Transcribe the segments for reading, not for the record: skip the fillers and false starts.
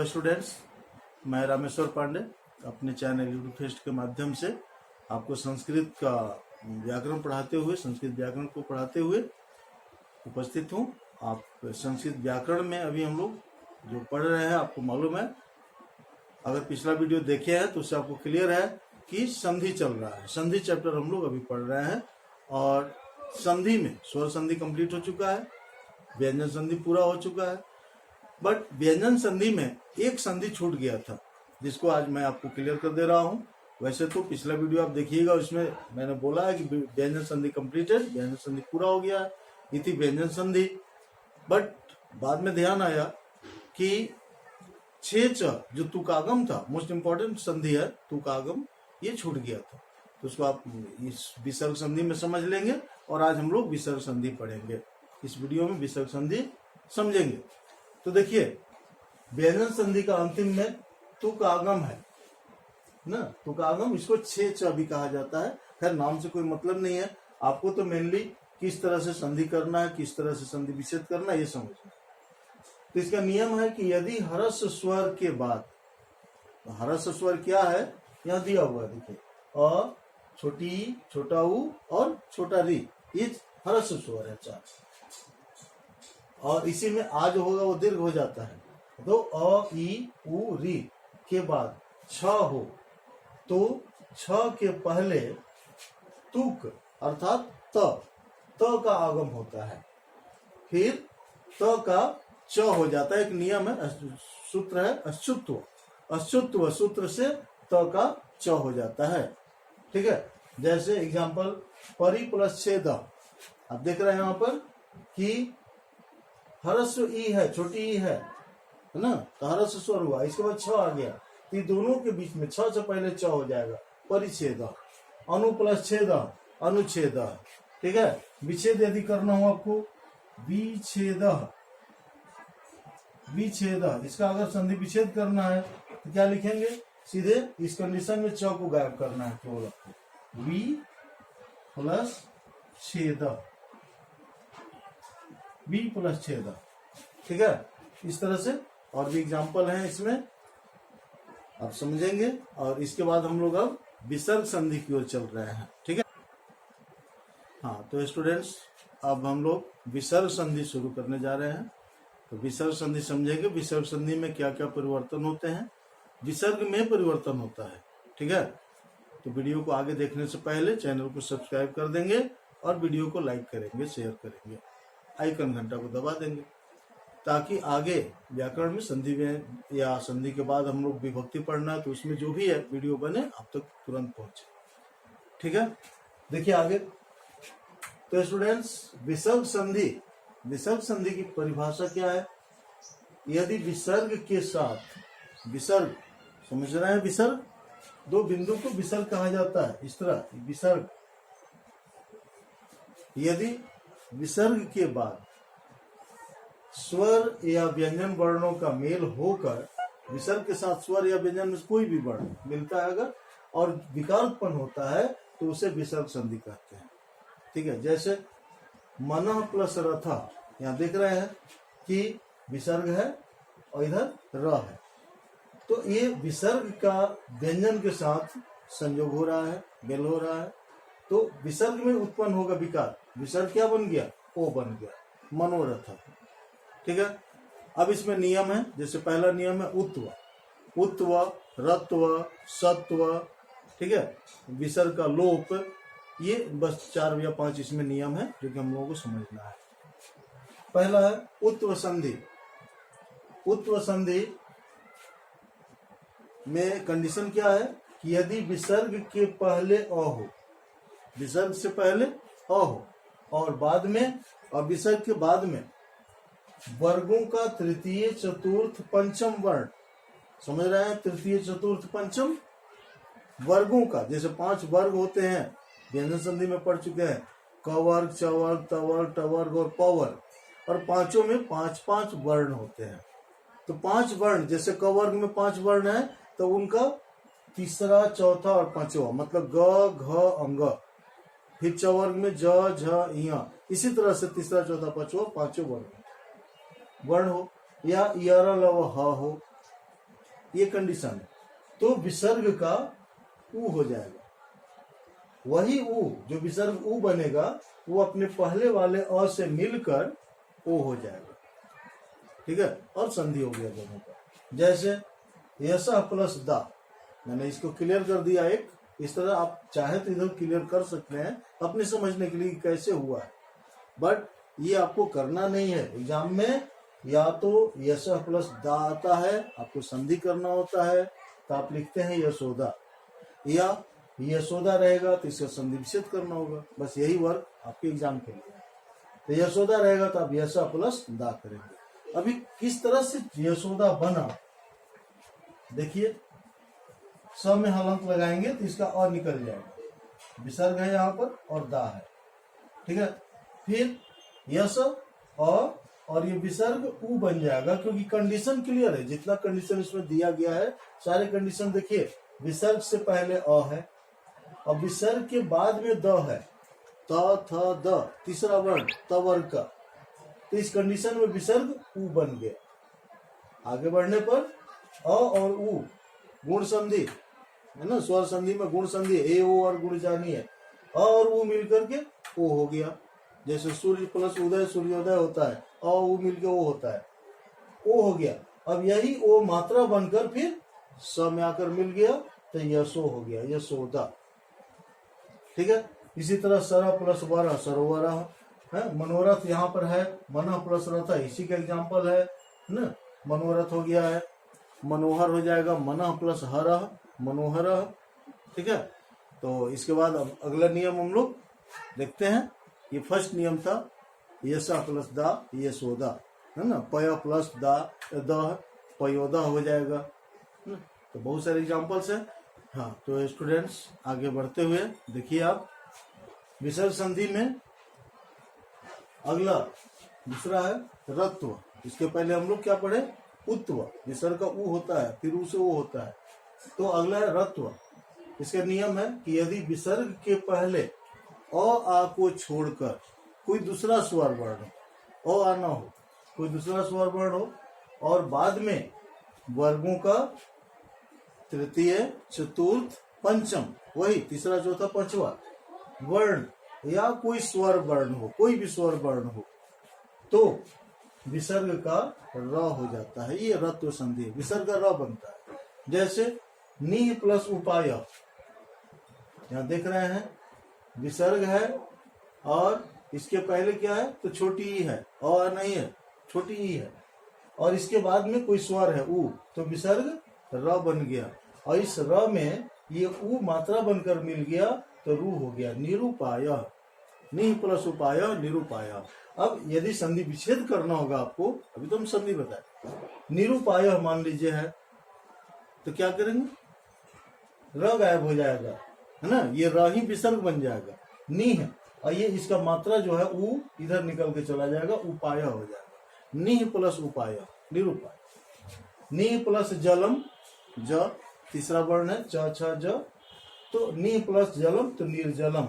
Students, मैं रामेश्वर पांडे अपने channel YouTube fest के माध्यम से आपको संस्कृत का व्याकरण पढ़ाते हुए, संस्कृत व्याकरण को पढ़ाते हुए उपस्थित हूँ। आप संस्कृत व्याकरण में अभी हम लोग जो पढ़ रहे हैं, आपको मालूम है, अगर पिछला वीडियो देखे हैं तो उससे आपको क्लियर है कि संधि चल रहा है। संधि चैप्टर हम लोग अभी पढ़ रहे हैं और संधि में स्वर संधि कंप्लीट हो चुका है, व्यंजन संधि पूरा हो चुका है। बट व्यंजन संधि में एक संधि छूट गया था, जिसको आज मैं आपको क्लियर कर दे रहा हूँ। वैसे तो पिछला वीडियो आप देखिएगा, उसमें मैंने बोला है कि व्यंजन संधि कंप्लीटेड, व्यंजन संधि पूरा हो गया, इति व्यंजन संधि। बट बाद में ध्यान आया कि छेच जो तुकागम था, मोस्ट इंपॉर्टेंट संधि है तुकागम, ये छूट गया था। तो उसको आप इस विसर्ग संधि में समझ लेंगे और आज हम लोग विसर्ग संधि पढ़ेंगे। इस वीडियो में विसर्ग संधि समझेंगे। तो देखिए, व्यंजन संधि का अंतिम में तुकागम है ना, तुकागम, इसको छेच भी कहा जाता है। खैर, नाम से कोई मतलब नहीं है, आपको तो मेनली किस तरह से संधि करना है, किस तरह से संधि विच्छेद करना है, ये समझना। तो इसका नियम है कि यदि हरस स्वर के बाद, तो हरस स्वर क्या है यहाँ दिया हुआ, देखिए अ, छोटी ई, छोटा ऊ और छोटा री, ये हरस स्वर है चार। और इसी में आ जो होगा वो दीर्घ हो जाता है। तो अ ई उ री के बाद छ हो तो छ के पहले तुक अर्थात त का आगम होता है, फिर त का च हो जाता है। एक नियम है, सूत्र है अच्युत्व, अच्युत्व सूत्र से त का च हो जाता है। ठीक है, जैसे एग्जांपल परि प्लस छेद, आप देख रहे हैं यहाँ पर कि हरस्व ई है, छोटी ई है ना, तो हरस्व स्वर हुआ, इसके बाद छ आ गया, तो दोनों के बीच में छ से पहले च हो जाएगा, परिच्छेद। अनु प्लस छेद, अनुच्छेद। ठीक है, विच्छेद यदि करना हो आपको, विच्छेद, विच्छेद, इसका अगर संधि विच्छेद करना है तो क्या लिखेंगे, सीधे इस कंडीशन में च को गायब करना है, केवल आपको वि प्लस छेद, बी प्लस छेद। ठीक है, इस तरह से और भी एग्जाम्पल हैं इसमें, आप समझेंगे। और इसके बाद हम लोग अब विसर्ग संधि की ओर चल रहे हैं। ठीक है, हाँ, तो स्टूडेंट्स अब हम लोग विसर्ग संधि शुरू करने जा रहे हैं। तो विसर्ग संधि समझेंगे, विसर्ग संधि में क्या क्या परिवर्तन होते हैं, विसर्ग में परिवर्तन होता है। ठीक है, तो वीडियो को आगे देखने से पहले चैनल को सब्सक्राइब कर देंगे और वीडियो को लाइक करेंगे, शेयर करेंगे, आइकन घंटा को दबा देंगे, ताकि आगे व्याकरण में संधि में या संधि के बाद हम लोग विभक्ति पढ़ना है तो उसमें जो भी है वीडियो बने आप तक तुरंत पहुंचे। ठीक है, देखिए आगे। तो स्टूडेंट्स, विसर्ग संधि, विसर्ग संधि की परिभाषा क्या है, यदि विसर्ग के साथ, विसर्ग समझ रहे हैं, विसर्ग दो बिंदु को विसर्ग कहा जाता है, इस तरह विसर्ग, यदि विसर्ग के बाद स्वर या व्यंजन वर्णों का मेल होकर, विसर्ग के साथ स्वर या व्यंजन में कोई भी वर्ण मिलता है अगर, और विकार उत्पन्न होता है तो उसे विसर्ग संधि कहते हैं। ठीक है, जैसे मनः प्लस रथा, यहाँ देख रहे हैं कि विसर्ग है और इधर र है, तो ये विसर्ग का व्यंजन के साथ संयोग हो रहा है, मेल हो रहा है, तो विसर्ग में उत्पन्न होगा विकार। विसर्ग क्या बन गया, ओ बन गया, मनोरथ। ठीक है, अब इसमें नियम है, जैसे पहला नियम है उत्व, उत्व, रत्व, सत्व। ठीक है, विसर्ग का लोप, ये बस 4 या 5 इसमें नियम है जो कि हम लोगों को समझना है। पहला है उत्व संधि। उत्व संधि में कंडीशन क्या है कि यदि विसर्ग के पहले अ हो, विसर्ग से पहले अ हो और बाद में, और विसर्ग के बाद में वर्गों का तृतीय चतुर्थ पंचम वर्ण, समझ रहे हैं, तृतीय चतुर्थ पंचम वर्गों का, जैसे 5 वर्ग होते हैं, व्यंजन संधि में पढ़ चुके हैं, क वर्ग, च वर्ग, त वर्ग, ट वर्ग और प वर्ग, और पांचों में 5-5 वर्ण होते हैं। तो 5 वर्ण, जैसे क वर्ग में 5 वर्ण है तो उनका तीसरा, चौथा और पांचवा, मतलब ग, घ, अंग, फिर च वर्ग में ज, झ, इया, इसी तरह से तीसरा, चौथा, पांचवा, पांचों वर्ण हो, या यर लव ह हो, ये कंडीशन है, तो विसर्ग का उ हो जाएगा। वही उ जो विसर्ग उ बनेगा वो अपने पहले वाले अ से मिलकर ओ हो जाएगा। ठीक है, और संधि हो गया दोनों का। जैसे यश प्लस दा, मैंने इसको क्लियर कर दिया। एक इस तरह आप चाहे तो इधर क्लियर कर सकते हैं अपने समझने के लिए कैसे हुआ है, बट ये आपको करना नहीं है। एग्जाम में या तो यश प्लस दा आता है, आपको संधि करना होता है तो आप लिखते हैं यशोदा, या यशोदा रहेगा तो इसका संधि विच्छेद करना होगा। बस यही वर्क आपके एग्जाम के लिए। तो यशोदा रहेगा तो आप यश प्लस दा करेंगे। अभी किस तरह से यशोदा बना, देखिए स में हलंत लगाएंगे तो इसका अ निकल जाएगा, विसर्ग है यहाँ पर और दा है। ठीक है, फिर यश अ और ये विसर्ग उ बन जाएगा, क्योंकि कंडीशन क्लियर है। जितना कंडीशन इसमें दिया गया है सारे कंडीशन देखिए, विसर्ग से पहले अ है और विसर्ग के बाद में द है, त थ द तीसरा वर्ण तवर्ग का, तो इस कंडीशन में विसर्ग उ बन गया। आगे बढ़ने पर अ और उ गुण संधि है ना, स्वर संधि में गुण संधि ए ओ और गुण जानी है, अ और उ मिलकर के ओ हो गया। जैसे सूर्य प्लस उदय सूर्योदय होता है, अ उ मिलकर ओ होता है, ओ हो गया। अब यही ओ मात्रा बनकर फिर स में आकर मिल गया तो यशो हो गया, यशोदा। ठीक है, इसी तरह सर प्लस वर सरोवर है, मनोरथ यहाँ पर है, मन प्लस रथ इसी का एग्जाम्पल है ना, मनोरथ हो गया है। मनोहर हो जाएगा मन प्लस हर मनोहर। ठीक है, तो इसके बाद अब अगला नियम हम लोग देखते हैं। ये फर्स्ट नियम था यशा प्लस दा यशोदा, है ना, पय प्लस दा द पयोदा हो जाएगा। तो बहुत सारे एग्जाम्पल्स हैं। हाँ, तो स्टूडेंट्स आगे बढ़ते हुए देखिए आप विसर्ग संधि में अगला दूसरा है रत्व। इसके पहले हम लोग क्या पढ़े, उत्व, विसर्ग का उ होता है फिर उ से ओ होता है। तो अगला है रत्व। इसका नियम है कि यदि विसर्ग के पहले अ आ को छोड़कर कोई दूसरा स्वर वर्ण हो, अ आ ना हो, कोई दूसरा स्वर वर्ण हो, और बाद में वर्गों का तृतीय चतुर्थ पंचम, वही तीसरा चौथा पांचवा वर्ण या कोई स्वर वर्ण हो, कोई भी स्वर वर्ण हो, तो विसर्ग का र हो जाता है। ये रत्व संधि है, विसर्ग का र बनता है। जैसे नी प्लस उपाय, यहाँ देख रहे हैं विसर्ग है और इसके पहले क्या है तो छोटी ई है, और नहीं है छोटी ई है, और इसके बाद में कोई स्वर है उ, तो विसर्ग र बन गया। और इस र में ये उ मात्रा बनकर मिल गया तो रू हो गया, निरूपाय। नी प्लस उपाय निरूपाय। अब यदि संधि विच्छेद करना होगा आपको, अभी तो हम संधि बताए, निरूपाय मान लीजिए है तो क्या करेंगे, र गायब हो जाएगा, है ना, ये र ही विसर्ग बन जाएगा, नी है, और ये इसका मात्रा जो है उ इधर निकल के चला जाएगा, उपाय हो जाएगा। नी प्लस उपाय निरूपाय। नी प्लस जलम, ज तीसरा वर्ण है, च छ ज, तो नी प्लस जलम तो निर्जलम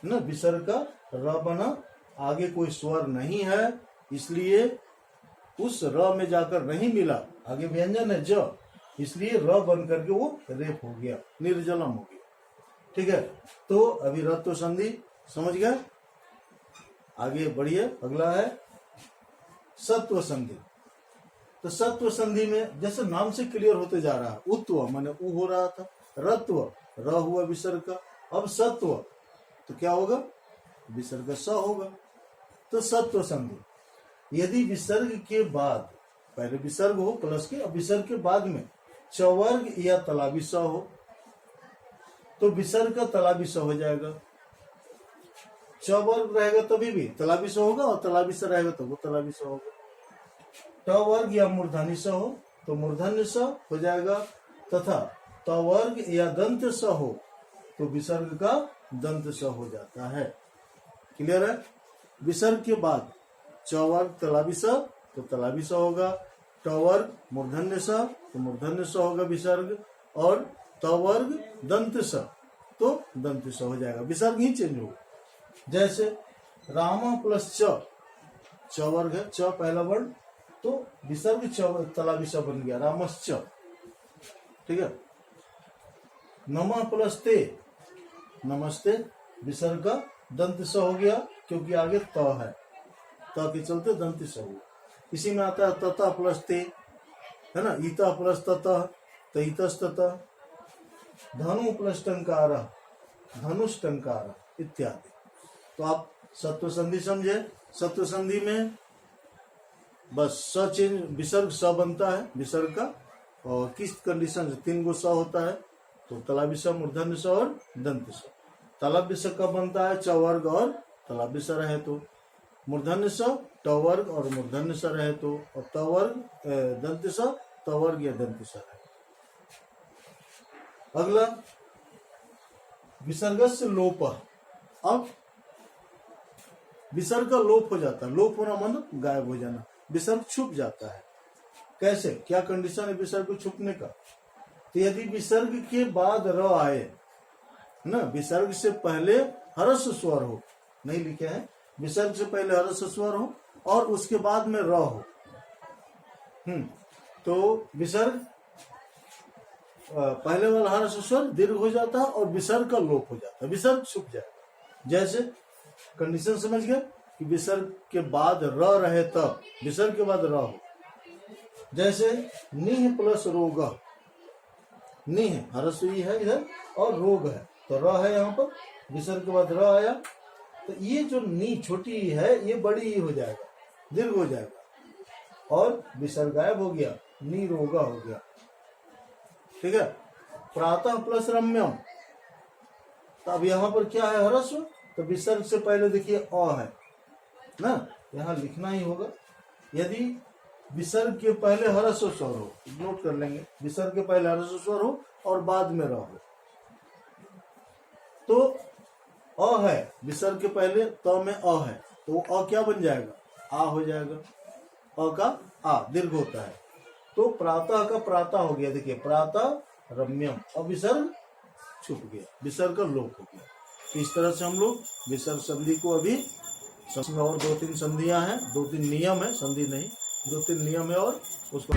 ना, विसर्ग का र बना, आगे कोई स्वर नहीं है इसलिए उस र में जाकर नहीं मिला, आगे व्यंजन है ज, इसलिए र बन करके वो रेप हो गया, निर्जलम हो गया। ठीक है, तो अभी रत्व संधि समझ गए। आगे बढ़िए, अगला है सत्व संधि। तो सत्व संधि में जैसे नाम से क्लियर होते जा रहा है, उत्व माने उ हो रहा था, रत्व र हुआ विसर्ग का, अब सत्व तो क्या होगा, विसर्ग स होगा। तो सत्व संधि, यदि विसर्ग के बाद, पहले विसर्ग हो प्लस के, अब विसर्ग के बाद में चवर्ग या तलाबी स हो तो विसर्ग का तलाबी स हो जाएगा। चवर्ग रहेगा तभी भी तलाबी स होगा, और तलाबी स रहेगा तो वो तलाबी स होगा। टवर्ग या मूर्धन्य स हो तो मूर्धन्य स हो जाएगा, तथा तवर्ग या दंत स हो तो विसर्ग का दंत स हो जाता है। क्लियर है। विसर्ग के बाद चवर्ग तलाबी स तो तलाबी स होगा, टवर्ग मूर्धन्य स तो मूर्धन्य स होगा विसर्ग, और तवर्ग दंत स तो दंत स हो जाएगा, विसर्ग ही चेंज होगा। जैसे राम प्लस च, चवर्ग है, च पहला वर्ण, तो विसर्ग तलाबी स बन गया रामश्च, ठीक है। नमः प्लस ते, नमस्ते, विसर्ग का दंत स हो गया क्योंकि आगे त है, त के चलते दंत स हो गया। इसी में आता है तता प्लस ते, है ना, ईता प्लस ततः, ततः, धनु प्लस टंकार, धनुष टंकार इत्यादि। तो आप सत्व संधि समझे। सत्व संधि में बस स चेंज, विसर्ग स बनता है विसर्ग का, और किस कंडीशन से 3 गो स होता है, तो तलाबी स, मूर्धन्य स और दंत स। तलाबी स कब बनता है, च वर्ग और तलाबी स रहे तो, मूर्धन्य स ट वर्ग और मूर्धन्य स रहे तो, और त वर्ग दंत स त वर्ग या दंत स रहे। अगला विसर्ग से लोप। अब विसर्ग का लोप हो जाता है, लोप होना मतलब गायब हो जाना, विसर्ग छुप जाता है। कैसे, क्या कंडीशन है विसर्ग को छुपने का, तो यदि विसर्ग के बाद र आए ना, विसर्ग से पहले हर्ष स्वर हो, नहीं लिखे हैं, विसर्ग से पहले हर्ष स्वर हो और उसके बाद में र हो, तो विसर्ग पहले वाला हर्ष स्वर दीर्घ हो जाता है और विसर्ग का लोप हो जाता है, विसर्ग छुप जाएगा। जैसे कंडीशन समझ गए कि विसर्ग के बाद र रहे तब, विसर्ग के बाद र हो। जैसे निह प्लस रोग, निह हर्ष ई है इधर और रोग है, तो र है यहाँ पर, विसर्ग के बाद र आया, तो ये जो नी छोटी ई है ये बड़ी ई हो जाएगा, दीर्घ हो जाएगा, और विसर्ग गायब हो गया, नी रोगा हो गया। ठीक है। प्रातः प्लस रम्यम, तो अब यहाँ पर क्या है, हर्ष, तो विसर्ग से पहले देखिए अ है ना, यहाँ लिखना ही होगा। यदि विसर्ग के पहले हर्ष स्वर हो, नोट कर लेंगे, विसर्ग के पहले हर्ष स्वर हो और बाद में र हो, तो अ है, विसर्ग के पहले त में अ है, तो अ क्या बन जाएगा, आ हो जाएगा, अ का आ दीर्घ होता है, तो प्रातः का प्रातः हो गया। देखिए प्रातः रम्यम, और विसर्ग छुप गया, विसर्ग का लोप हो गया। तो इस तरह से हम लोग विसर्ग संधि को अभी, और 2-3 संधियां हैं, 2-3 नियम है, संधि नहीं, 2-3 नियम है, और उसको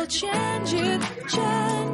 change it, change